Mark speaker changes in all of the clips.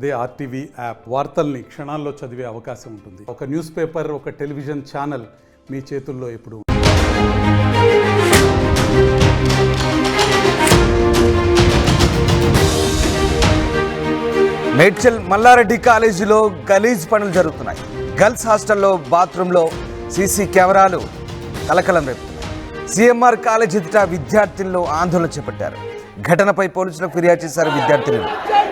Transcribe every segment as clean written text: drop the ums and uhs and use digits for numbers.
Speaker 1: అదే RTV app వార్తల్ని క్షణాల్లో చదివే అవకాశం ఉంటుంది. ఒక న్యూస్ పేపర్, ఒక టెలివిజన్ ఛానల్ మీ చేతుల్లో ఎప్పుడు.
Speaker 2: మేడ్చల్ మల్లారెడ్డి కాలేజీలో గలీజ్ పనులు జరుగుతున్నాయి. గర్ల్స్ హాస్టల్లో బాత్రూంలో సీసీ కెమెరాలు కలకలం రేపుతున్నాయి. సిఎంఆర్ కాలేజ్ ఎదుట విద్యార్థుల్లో ఆందోళన చేపట్టారు. ఘటనపై పోలీసులకు ఫిర్యాదు చేశారు విద్యార్థులు.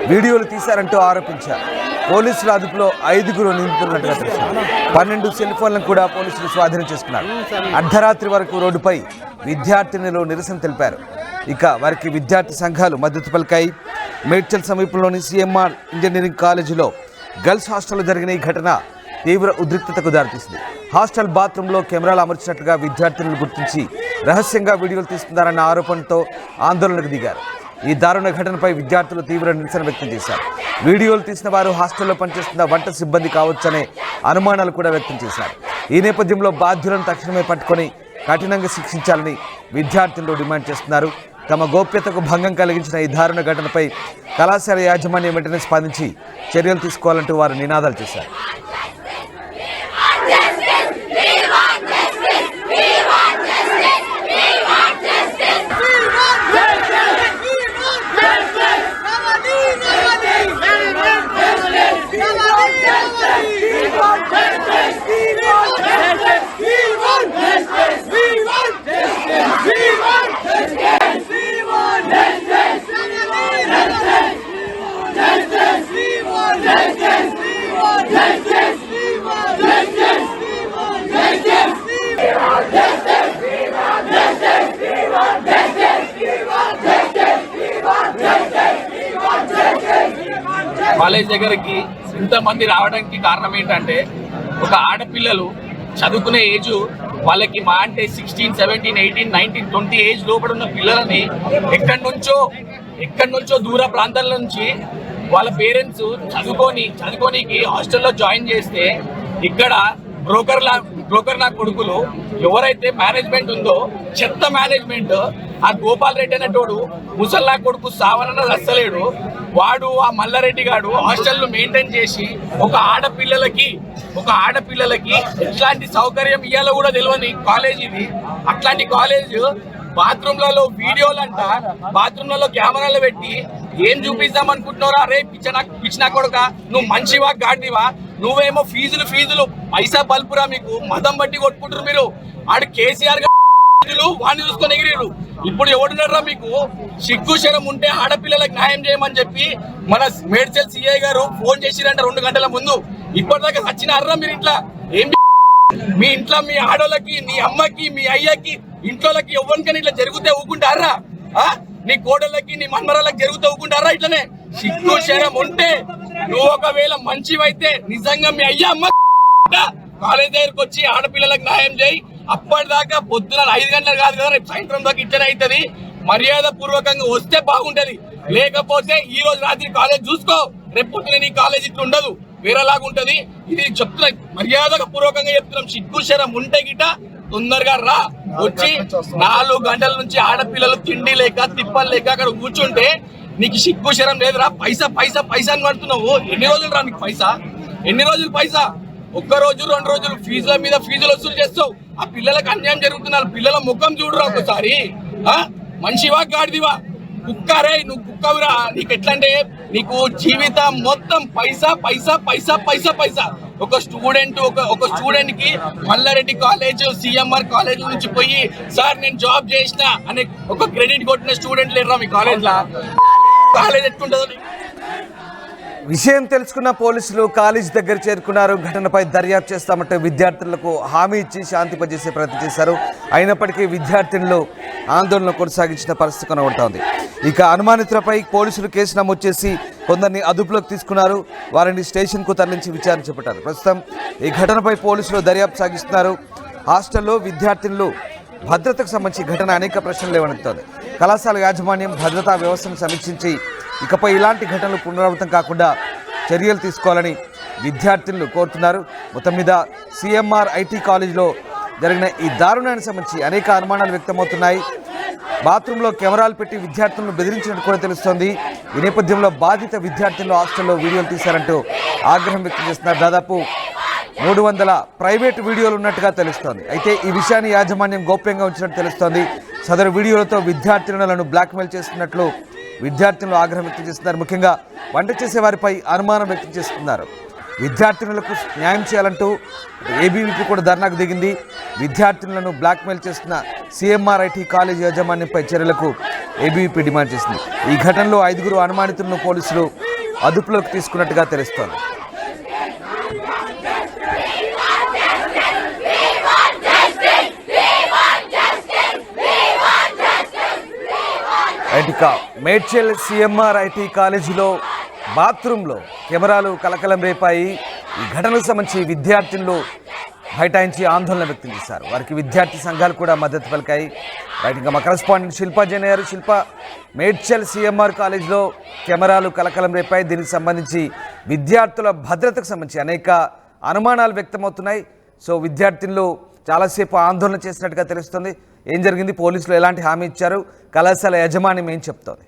Speaker 2: వీడియోలు తీశారంటూ ఆరోపించారు. పోలీసుల అదుపులో 5 నిందితులున్నట్టుగా తెలిసింది. 12 సెల్ ఫోన్లను కూడా పోలీసులు స్వాధీనం చేసుకున్నారు. అర్ధరాత్రి వరకు రోడ్డుపై విద్యార్థినులు నిరసన తెలిపారు. ఇక వారికి విద్యార్థి సంఘాలు మద్దతు పలికాయి. మేడ్చల్ సమీపంలోని సిఎంఆర్ ఇంజనీరింగ్ కాలేజీలో గర్ల్స్ హాస్టల్లో జరిగిన ఈ ఘటన తీవ్ర ఉద్రిక్తతకు దారితీసింది. హాస్టల్ బాత్రూంలో కెమెరాలు అమర్చినట్లుగా విద్యార్థులను గుర్తించి రహస్యంగా వీడియోలు తీస్తున్నారన్న ఆరోపణతో ఆందోళనకు దిగారు. ఈ దారుణ ఘటనపై విద్యార్థులు తీవ్ర నిరసన వ్యక్తం చేశారు. వీడియోలు తీసిన వారు హాస్టల్లో పనిచేస్తున్న వంట సిబ్బంది కావచ్చనే అనుమానాలు కూడా వ్యక్తం చేశారు. ఈ నేపథ్యంలో బాధ్యులను తక్షణమే పట్టుకొని కఠినంగా శిక్షించాలని విద్యార్థులు డిమాండ్ చేస్తున్నారు. తమ గోప్యతకు భంగం కలిగించిన ఈ దారుణ ఘటనపై కళాశాల యాజమాన్యం వెంటనే స్పందించి చర్యలు తీసుకోవాలంటూ వారు నినాదాలు చేశారు.
Speaker 3: కాలేజ్ దగ్గరికి ఇంతమంది రావడానికి కారణం ఏంటంటే, ఒక ఆడపిల్లలు చదువుకునే ఏజ్ వాళ్ళకి మా అంటే 16, 17, 18, 19, 20 ఏజ్ లోపల ఉన్న పిల్లలని ఎక్కడి నుంచో దూర ప్రాంతాల నుంచి వాళ్ళ పేరెంట్స్ చదువుకోనికి హాస్టల్లో జాయిన్ చేస్తే, ఇక్కడ బ్రోకర్ నా కొడుకులు ఎవరైతే మేనేజ్మెంట్ ఉందో చెత్త మేనేజ్మెంట్, ఆ గోపాల్ రెడ్డి అనేటోడు ముసల్లా కొడుకు సావనన్న రస్తలేడు. వాడు ఆ మల్లారెడ్డి గాడు హాస్టల్ మెయింటైన్ చేసి ఒక ఆడపిల్లలకి ఎట్లాంటి సౌకర్యం ఇవ్వాలో కూడా తెలియని కాలేజ్ ఇది. అట్లాంటి కాలేజ్ బాత్రూమ్లలో వీడియోలంట, బాత్రూమ్లలో కెమెరాలు పెట్టి ఏం చూపిద్దాం అనుకుంటున్నారా? అరే పిచ్చినా కొడుక, నువ్వు మంచివా గాడివా? నువ్వేమో ఫీజులు పైసా బల్పురా, మీకు మతం బట్టి కొట్టుకుంటారు మీరు. ఆడు కేసీఆర్ వాడిని చూసుకొని ఎగిరిరు. ఇప్పుడు ఎవడున్నారా? మీకు సిగ్గు శరం ఉంటే ఆడపిల్లలకు న్యాయం చేయమని చెప్పి మన మేడ్చల్ సిఐ గారు ఫోన్ చేసిరంట 2 గంటల ముందు. ఇప్పటిదాకా సచ్చినారా మీరు? ఇంట్లో ఏం మీ ఇంట్లో మీ ఆడోళ్ళకి, నీ అమ్మకి, మీ అయ్యకి, ఇంట్లోకి ఎవరికైనా ఇట్లా జరిగితే ఊకుంటారా? నీ కోడళ్ళకి, నీ మన్మరాలకు జరుగుతూ ఊకుంటారా? ఇట్లనే సిగ్గు శరం ఉంటే నువ్వు ఒకవేళ మంచివైతే నిజంగా మీ అయ్య అమ్మ కాలేజ్ దగ్గరకు వచ్చి ఆడపిల్లలకు న్యాయం చేయి. అప్పటిదాకా పొద్దున 5 గంటలు కాదు కదా, రేపు సాయంత్రం దాకా ఇట్లనే అవుతుంది. మర్యాద పూర్వకంగా వస్తే బాగుంటది. లేకపోతే ఈ రోజు రాత్రి కాలేజ్ చూసుకో, రేపు పొద్దున నీ కాలేజ్ ఇట్లా ఉండదు, వేరేలాగా ఉంటది. ఇది చెప్తున్నా, మర్యాద పూర్వకంగా చెప్తున్నాం. సిగ్గు శరం ఉంటే గిట తొందరగా రా. వచ్చి 4 గంటల నుంచి ఆడపిల్లలు తిండి లేక తిప్పలు లేక అక్కడ కూర్చుంటే నీకు సిగ్గు శరం లేదురా? పైసా అని పడుతున్నావు. ఎన్ని రోజులు రా నీకు పైసా? ఎన్ని రోజులు పైసా? 1 రోజు 2 రోజులు ఫీజుల మీద ఫీజులు వసూలు చేస్తావు. ఆ పిల్లలకు అన్యాయం జరుగుతున్నారు. పిల్లల ముఖం చూడరా ఒకసారి. మనిషివా గాడిదివా? కుక్కరే నువ్వు, కుక్కవిరా. నీకు ఎట్లంటే నీకు జీవితం మొత్తం పైసా. ఒక స్టూడెంట్ కి మల్లారెడ్డి కాలేజ్, సిఎంఆర్ కాలేజ్ నుంచి పోయి సార్ నేను జాబ్ చేసిన అనే ఒక క్రెడిట్ కొట్టిన స్టూడెంట్ లేరా మీ కాలేజ్లో? కాలేజ్ ఎట్లుంటుందో
Speaker 2: విషయం తెలుసుకున్న పోలీసులు కాలేజీ దగ్గర చేరుకున్నారు. ఘటనపై దర్యాప్తు చేస్తామంటే విద్యార్థులకు హామీ ఇచ్చి శాంతింపజేసే ప్రయత్నం చేశారు. అయినప్పటికీ విద్యార్థినులు ఆందోళన కొనసాగించిన పరిస్థితి కనబడుతోంది. ఇక అనుమానితులపై పోలీసులు కేసు నమోదు చేసి కొందరిని అదుపులోకి తీసుకున్నారు. వారిని స్టేషన్కు తరలించి విచారణ చేపట్టారు. ప్రస్తుతం ఈ ఘటనపై పోలీసులు దర్యాప్తు సాగిస్తున్నారు. హాస్టల్లో విద్యార్థినులు భద్రతకు సంబంధించి ఘటన అనేక ప్రశ్నలు లేవనెత్తుతోంది. కళాశాల యాజమాన్యం భద్రతా వ్యవస్థను సమీక్షించి ఇకపై ఇలాంటి ఘటనలు పునరావృతం కాకుండా చర్యలు తీసుకోవాలని విద్యార్థులు కోరుతున్నారు. మొత్తం మీద సిఎంఆర్ ఐటీ కాలేజీలో జరిగిన ఈ దారుణానికి సంబంధించి అనేక అనుమానాలు వ్యక్తమవుతున్నాయి. బాత్రూంలో కెమెరాలు పెట్టి విద్యార్థులను బెదిరించినట్టు కూడా తెలుస్తోంది. ఈ నేపథ్యంలో బాధిత విద్యార్థులు హాస్టల్లో వీడియోలు తీశారంటూ ఆగ్రహం వ్యక్తం చేస్తున్నారు. దాదాపు 300 ప్రైవేటు వీడియోలు ఉన్నట్టుగా తెలుస్తోంది. అయితే ఈ విషయాన్ని యాజమాన్యం గోప్యంగా ఉంచినట్టు తెలుస్తోంది. సదరు వీడియోలతో విద్యార్థినులను బ్లాక్మెయిల్ చేస్తున్నట్లు విద్యార్థులు ఆగ్రహం వ్యక్తం చేస్తున్నారు. ముఖ్యంగా వంట చేసే వారిపై అనుమానం వ్యక్తం చేస్తున్నారు. విద్యార్థినులకు న్యాయం చేయాలంటూ ఏబీవీపీ కూడా ధర్నాకు దిగింది. విద్యార్థినులను బ్లాక్మెయిల్ చేస్తున్న సిఎంఆర్ ఐటీ కాలేజీ యాజమాన్యంపై చర్యలకు ఏబీవీపీ డిమాండ్ చేసింది. ఈ ఘటనలో 5 అనుమానితులను పోలీసులు అదుపులోకి తీసుకున్నట్టుగా తెలుస్తోంది. ఇక మేడ్చల్ సిఎంఆర్ ఐటీ కాలేజీలో బాత్రూంలో కెమెరాలు కలకలం రేపాయి. ఈ ఘటనకు సంబంధించి విద్యార్థులు బైఠాయించి ఆందోళన వ్యక్తం చేశారు. వారికి విద్యార్థి సంఘాలు కూడా మద్దతు పలికాయి. ఇంకా మా కరెస్పాండెంట్ శిల్పా జైన్ గారు. శిల్ప, మేడ్చల్ సిఎంఆర్ కాలేజీలో కెమెరాలు కలకలం రేపాయి. దీనికి సంబంధించి విద్యార్థుల భద్రతకు సంబంధించి అనేక అనుమానాలు వ్యక్తమవుతున్నాయి. సో విద్యార్థులు చాలాసేపు ఆందోళన చేసినట్టుగా తెలుస్తుంది. ఏం జరిగింది? పోలీసులు ఎలాంటి హామీ ఇచ్చారు? కళాశాల యాజమాన్యం ఏం చెప్తోంది?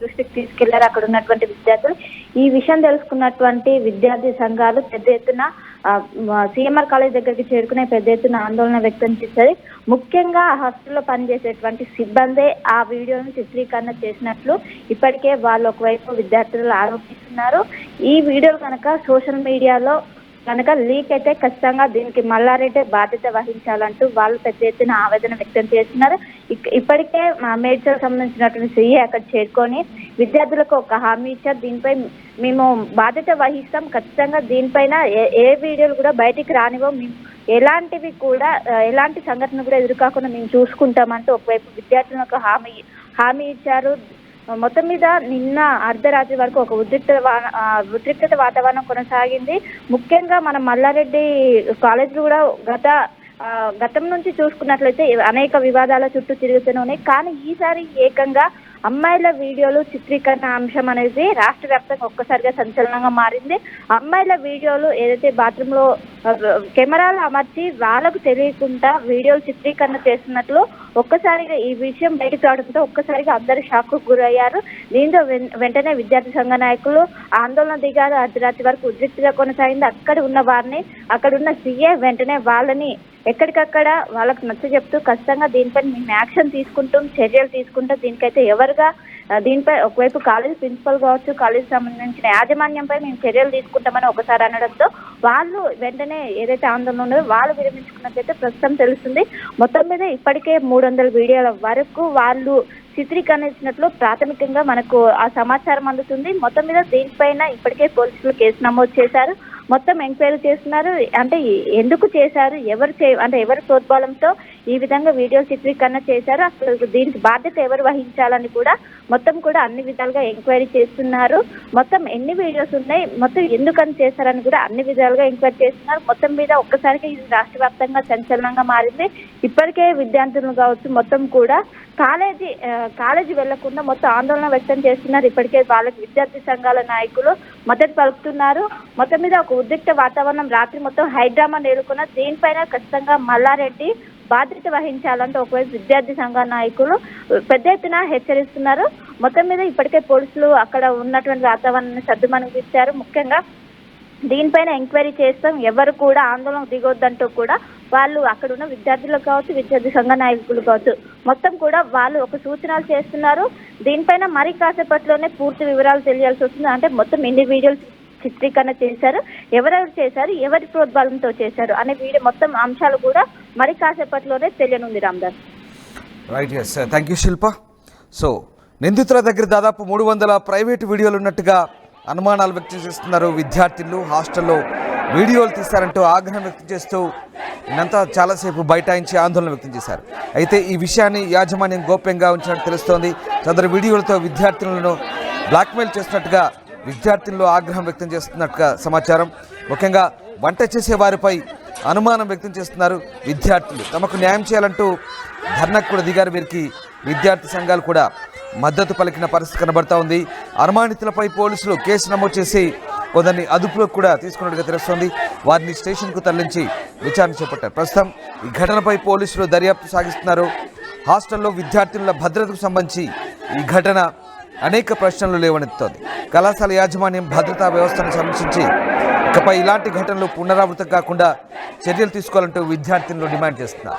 Speaker 4: దృష్టికి తీసుకెళ్లారు అక్కడ ఉన్నటువంటి విద్యార్థులు. ఈ విషయం తెలుసుకున్నటువంటి విద్యార్థి సంఘాలు పెద్ద ఎత్తున సిఎంఆర్ కాలేజ్ దగ్గరికి చేరుకునే పెద్ద ఎత్తున ఆందోళన వ్యక్తం చేశారు. ముఖ్యంగా హాస్టల్లో పనిచేసేటువంటి సిబ్బందే ఆ వీడియోను చిత్రీకరణ చేసినట్లు ఇప్పటికే వాళ్ళు ఒకవైపు విద్యార్థులు ఆరోపిస్తున్నారు. ఈ వీడియోలు కనుక సోషల్ మీడియాలో కనుక లీక్ అయితే ఖచ్చితంగా దీనికి మల్లారెడ్డి బాధ్యత వహించాలంటూ వాళ్ళు పెద్ద ఎత్తున ఆవేదన వ్యక్తం చేస్తున్నారు. ఇప్పటికే మేడ్చల్ సంబంధించినటువంటి సీఏ అక్కడ చేరుకొని విద్యార్థులకు ఒక హామీ ఇచ్చారు. దీనిపై మేము బాధ్యత వహిస్తాం, ఖచ్చితంగా దీనిపైన ఏ వీడియోలు కూడా బయటికి రానివ్వం, మేము ఎలాంటి సంఘటన కూడా ఎదురుకాకుండా మేము చూసుకుంటామంటూ ఒకవైపు విద్యార్థులకు హామీ ఇచ్చారు. మొత్తం మీద నిన్న అర్ధరాత్రి వరకు ఒక ఉద్రిక్తత వాతావరణం కొనసాగింది. ముఖ్యంగా మన మల్లారెడ్డి కాలేజీలు కూడా గతం నుంచి చూసుకున్నట్లయితే అనేక వివాదాల చుట్టూ తిరుగుతూనే ఉన్నాయి. కానీ ఈసారి ఏకంగా అమ్మాయిల వీడియోలు చిత్రీకరణ అంశం అనేది రాష్ట్ర వ్యాప్తంగా ఒక్కసారిగా సంచలనంగా మారింది. అమ్మాయిల వీడియోలు ఏదైతే బాత్రూంలో కెమెరాలు అమర్చి వాళ్ళకు తెలియకుండా వీడియోలు చిత్రీకరణ చేస్తున్నట్లు ఒక్కసారిగా ఈ విషయం బయటకు రావడంతో ఒక్కసారిగా అందరూ షాక్కు గురయ్యారు. దీంతో వెంటనే విద్యార్థి సంఘ నాయకులు ఆందోళన దిగారు. అర్ధరాత్రి వరకు ఉద్రిక్తగా కొనసాగింది. అక్కడ ఉన్న సీఏ వెంటనే వాళ్ళని ఎక్కడికక్కడ వాళ్ళకు నచ్చ చెప్తూ ఖచ్చితంగా దీనిపై మేము యాక్షన్ తీసుకుంటాం, చర్యలు తీసుకుంటాం, దీనిపై ఒకవైపు కాలేజ్ ప్రిన్సిపల్ కావచ్చు, కాలేజ్ సంబంధించిన యాజమాన్యంపై మేము చర్యలు తీసుకుంటామని ఒకసారి అనడంతో వాళ్ళు వెంటనే ఏదైతే ఆందోళన ఉన్నదో వాళ్ళు విరమించుకున్నట్లయితే ప్రస్తుతం తెలుస్తుంది. మొత్తం మీద ఇప్పటికే 300 వీడియోల వరకు వాళ్ళు చిత్రీకరించినట్లు ప్రాథమికంగా మనకు ఆ సమాచారం అందుతుంది. మొత్తం మీద దీనిపైన ఇప్పటికే పోలీసులు కేసు నమోదు చేశారు. మొత్తం ఎంక్వైరీ చేస్తున్నారు. అంటే ఎందుకు చేశారు, ఎవరి ప్రోద్బలంతో ఈ విధంగా వీడియో చిత్రీకరణ చేశారు, అసలు దీనికి బాధ్యత ఎవరు వహించాలని కూడా మొత్తం కూడా అన్ని విధాలుగా ఎంక్వైరీ చేస్తున్నారు. మొత్తం ఎన్ని వీడియోస్ ఉన్నాయి, మొత్తం ఎందుకని చేశారని కూడా అన్ని విధాలుగా ఎంక్వైరీ చేస్తున్నారు. మొత్తం మీద ఒక్కసారిగా ఇది రాష్ట్ర వ్యాప్తంగా సంచలనంగా మారింది. ఇప్పటికే విద్యార్థులు కావచ్చు మొత్తం కూడా కాలేజీ వెళ్లకుండా మొత్తం ఆందోళన వ్యక్తం చేస్తున్నారు. ఇప్పటికే వాళ్ళకి విద్యార్థి సంఘాల నాయకులు మద్దతు పలుకుతున్నారు. మొత్తం మీద ఒక ఉద్రిక్త వాతావరణం రాత్రి మొత్తం హైడ్రామా నెలకొన్న దీనిపైన ఖచ్చితంగా మల్లారెడ్డి బాధ్యత వహించాలంటే ఒకవైపు విద్యార్థి సంఘ నాయకులు పెద్ద ఎత్తున హెచ్చరిస్తున్నారు. మొత్తం మీద ఇప్పటికే పోలీసులు అక్కడ ఉన్నటువంటి వాతావరణాన్ని సర్దుమణిగించారు. ముఖ్యంగా దీనిపైన ఎంక్వైరీ చేస్తాం, ఎవరు కూడా ఆందోళన దిగొద్దంటూ కూడా వాళ్ళు అక్కడ ఉన్న విద్యార్థులకు కావచ్చు, విద్యార్థి సంఘ నాయకులు కావచ్చు మొత్తం కూడా వాళ్ళు ఒక సూచనలు చేస్తున్నారు. దీనిపైన మరి కాసేపట్లోనే పూర్తి వివరాలు తెలియాల్సి వస్తుంది. అంటే మొత్తం ఎన్ని వీడియోలు చిత్రీకరణ చేశారు, ఎవరెవరు చేశారు, ఎవరి ప్రోద్బలంతో చేశారు అనే వీడియో మొత్తం అంశాలు కూడా మరి కాసేపట్లోనే తెలియనుంది. Ramdas.
Speaker 2: Right, yes, thank you Shilpa. So నిందితుల దగ్గర దాదాపు 300 ప్రైవేటు వీడియోలు ఉన్నట్టుగా అనుమానాలు వ్యక్తం చేస్తున్నారు విద్యార్థులు. హాస్టల్లో వీడియోలు తీశారంటూ ఆగ్రహం వ్యక్తం చేస్తూ ఇదంతా చాలాసేపు బైఠాయించి ఆందోళన వ్యక్తం చేశారు. అయితే ఈ విషయాన్ని యాజమాన్యం గోప్యంగా ఉంచినట్టు తెలుస్తోంది. సదరు వీడియోలతో విద్యార్థులను బ్లాక్మెయిల్ చేస్తున్నట్టుగా విద్యార్థుల్లో ఆగ్రహం వ్యక్తం చేస్తున్నట్టుగా సమాచారం. ముఖ్యంగా వంట చేసే వారిపై అనుమానం వ్యక్తం చేస్తున్నారు విద్యార్థులు. తమకు న్యాయం చేయాలంటూ ధర్నాకు కూడా దిగారు. వీరికి విద్యార్థి సంఘాలు కూడా మద్దతు పలికిన పరిస్థితి కనబడతా ఉంది. అనుమానితులపై పోలీసులు కేసు నమోదు చేసి కొందరిని అదుపులోకి కూడా తీసుకున్నట్టుగా తెలుస్తోంది. వారిని స్టేషన్కు తరలించి విచారణ చేపట్టారు. ప్రస్తుతం ఈ ఘటనపై పోలీసులు దర్యాప్తు సాగిస్తున్నారు. హాస్టల్లో విద్యార్థుల భద్రతకు సంబంధించి ఈ ఘటన అనేక ప్రశ్నలు లేవనెత్తుతోంది. కళాశాల యాజమాన్యం భద్రతా వ్యవస్థను సమీక్షించి ఇకపై ఇలాంటి ఘటనలు పునరావృతం కాకుండా చర్యలు తీసుకోవాలంటూ విద్యార్థులను డిమాండ్ చేస్తున్నారు.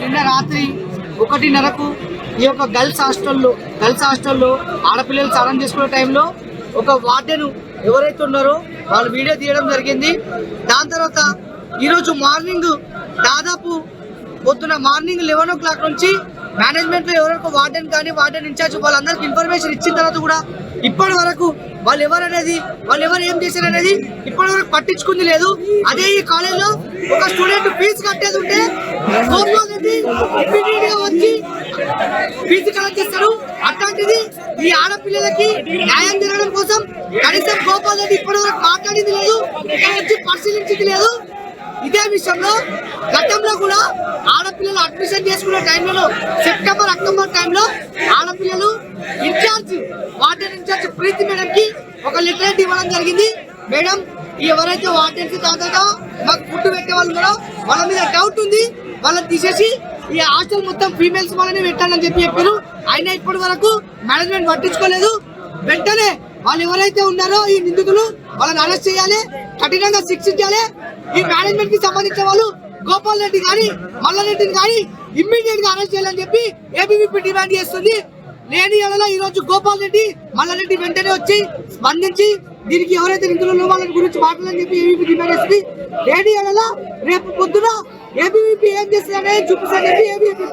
Speaker 5: నిన్న రాత్రి 1:30కు ఈ యొక్క గర్ల్స్ హాస్టల్లో ఆడపిల్లలు స్నానం చేసుకునే టైంలో ఒక వార్డెన్ ఎవరైతే ఉన్నారో వాళ్ళు వీడియో తీయడం జరిగింది. దాని తర్వాత ఈరోజు మార్నింగ్ దాదాపు పొద్దున మార్నింగ్ 11 o'clock నుంచి మేనేజ్మెంట్లో ఎవరైనా వార్డెన్ కానీ వార్డెన్ ఇన్ఛార్జ్ వాళ్ళందరికీ ఇన్ఫర్మేషన్ ఇచ్చిన తర్వాత కూడా ఇప్పటి వరకు వాళ్ళు ఎవరు ఏం చేశారు అనేది ఇప్పటి వరకు పట్టించుకుంది లేదు. అదే ఈ కాలేజ్లో ఒక స్టూడెంట్ ఫీజు కట్టేది ఉంటే వచ్చి ఫీజు కలెక్ట్ చేస్తారు. అట్లాంటిది ఈ ఆడపిల్లలకి న్యాయం జరగడం కోసం కనీసం గోపాల్ రెడ్డి ఇప్పటి వరకు మాట్లాడింది లేదు, ఇక్కడ వచ్చి పరిశీలించింది లేదు. ఇదే విషయంలో గతంలో కూడా ఆడపిల్లలు అడ్మిషన్ చేసుకునే టైంలో సెప్టెంబర్ అక్టోబర్ టైంలో ఆడపిల్లలు వార్డెన్ ఇన్ఛార్జ్ ప్రీతి మేడం కి ఒక లెటర్ ఇవ్వడం జరిగింది. మేడం ఎవరైతే వార్డెన్స్ తర్వాత మాకు ఫుడ్ పెట్టే వాళ్ళు ఉన్నారో వాళ్ళ మీద డౌట్ ఉంది, వాళ్ళని తీసేసి ఈ హాస్టల్ మొత్తం ఫీమేల్స్ వాళ్ళని పెట్టాలని చెప్పారు. అయినా ఇప్పటి వరకు మేనేజ్మెంట్ పట్టించుకోలేదు. వెంటనే వాళ్ళు ఎవరైతే ఉన్నారో ఈ నిందితులు వాళ్ళని అరెస్ట్ చేయాలి, కఠినంగా శిక్షించాలి. ఈ మేనేజ్మెంట్ కి సంబంధించిన వాళ్ళు గోపాల్ రెడ్డి కానీ మల్లారెడ్డిని కానీ ఇమ్మీడియట్ గా అరెస్ట్ చేయాలని చెప్పి ఏబీవీపీ డిమాండ్ చేస్తుంది. లేని ఎడల ఈ రోజు గోపాల్ రెడ్డి మల్లారెడ్డి వెంటనే వచ్చి స్పందించి దీనికి ఎవరైతే నిందితులు వాళ్ళ గురించి మాట్లాడాలని చెప్పి ఏబీవీపీ డిమాండ్ చేస్తుంది. లేని ఎడల రేపు పొద్దున ఏబీవీపీ ఏం చేస్తుందనే చూపిస్తారని చెప్పి ABVP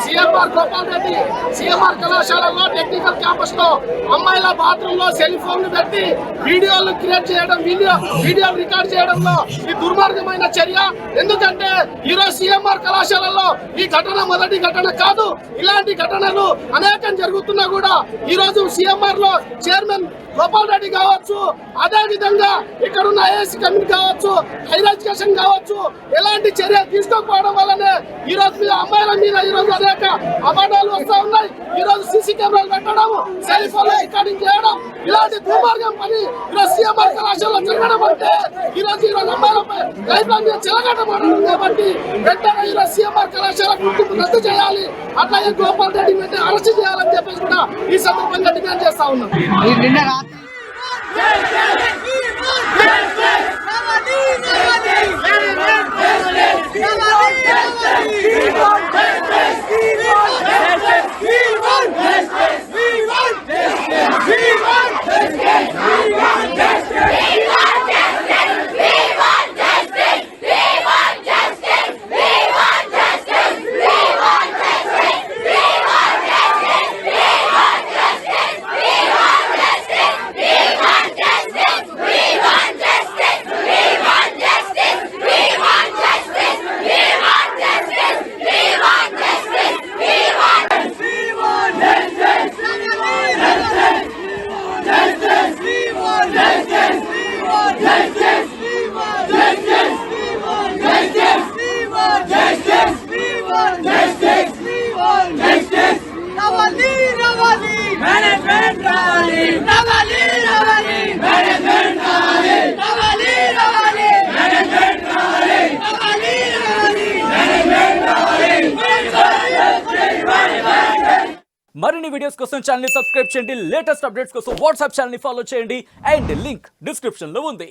Speaker 3: CMR Gopal Reddy CMR కళాశాలలో టెక్నికల్ క్యాంపస్ లో అమ్మాయిల బాత్రూమ్ లో సెల్ ఫోన్లు పెట్టి వీడియోలు క్రియేట్ చేయడం, వీడియో రికార్డ్ చేయడంలో ఈ దుర్మార్గమైన చర్య. ఎందుకంటే ఈరోజు సిఎంఆర్ కళాశాలలో ఈ ఘటన మొదటి ఘటన కాదు. ఇలాంటి ఘటనలు అనేకం జరుగుతున్నా కూడా ఈ రోజు సిఎంఆర్ లో చైర్మన్ గోపాల్ రెడ్డి కావచ్చు, అదే విధంగా ఇక్కడ ఉన్న ఐఏఎస్ కమిటీ కావచ్చు, హైయర్ ఎడ్యుకేషన్ కావచ్చు, ఎలాంటి చర్య తీసుకోకపోవడం వల్లనే ఈ రోజు అమ్మాయిల మీద ఈ రోజు అనేక అబద్ధాలు వస్తూ ఉన్నాయి. ఈ రోజు సీసీ కెమెరాలు పెట్టడం, సెల్ ఫోన్ రికార్డింగ్ చేయడం, ఇలాంటి దుర్మార్గం పని ఈరోజు సీఎంఆర్ కళాశాలలో జరగడం అంటే ఈ రోజు అమ్మాయిలపై లైఫ్ మీద చెలగటపడడం. కాబట్టి వెంటనే ఈరోజు సీఎంఆర్ కళాశాల గుర్తింపు రద్దు చేయాలి, అట్లాగే గోపాల్ రెడ్డి మీద అరెస్ట్ చేయాలని చెప్పేసి కూడా ఈ సందర్భంగా డిమాండ్ చేస్తా ఉన్నాం.
Speaker 5: నిన్న రాత్రి
Speaker 6: మరిన్ని వీడియోస్ కోసం ఛానల్ ని సబ్స్క్రైబ్ చేయండి. లేటెస్ట్ అప్డేట్స్ కోసం వాట్సాప్ ఛానల్ ని ఫాలో చేయండి. అండ్ లింక్ డిస్క్రిప్షన్ లో ఉంది.